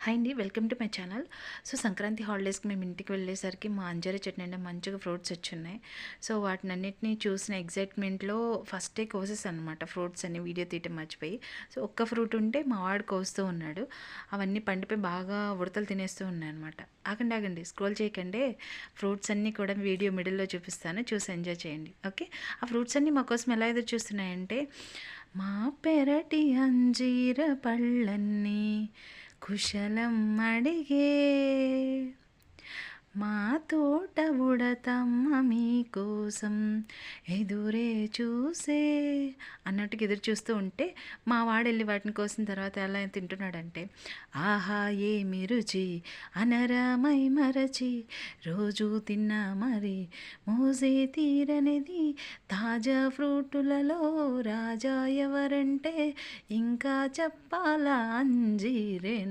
Hi అండి, welcome to my channel. So Sankranti హాలిడేస్కి మేము ఇంటికి వెళ్ళేసరికి మా అంజరి చెట్టు నిండా మంచిగా ఫ్రూట్స్ వచ్చున్నాయి. సో వాటినన్నిటిని చూసిన ఎగ్జైట్మెంట్లో ఫస్టే కోసేసాను అనమాట ఫ్రూట్స్ అన్ని, వీడియో తీయటం మర్చిపోయి. సో ఒక్క ఫ్రూట్ ఉంటే మా వాడు కోస్తూ ఉన్నాడు. అవన్నీ పండిపోయి బాగా ఉడతలు తినేస్తూ ఉన్నాయి అనమాట. ఆగండి ఆగండి, స్క్రోల్ చేయకండి. ఫ్రూట్స్ అన్నీ కూడా వీడియో మిడిల్లో చూపిస్తాను, చూసి ఎంజాయ్ చేయండి. ఓకే, ఆ ఫ్రూట్స్ అన్నీ మా కోసం ఎలా ఎదురు చూస్తున్నాయంటే, మా పెరటి అంజీర పళ్ళన్నీ కుశలం అడిగే, మా తోట ఉడతమ్మ మీకోసం ఎదురే చూసే అన్నట్టుగా ఎదురు చూస్తూ ఉంటే మా వాడు వెళ్ళి వాటిని కోసిన తర్వాత ఎలా తింటున్నాడంటే, ఆహా ఏమి రుచి అనరామై మరచి రోజు తిన్నా మరి మోసే తీరనిది, తాజా ఫ్రూటులలో రాజా ఎవరంటే ఇంకా చెప్పాలా అంజీరే.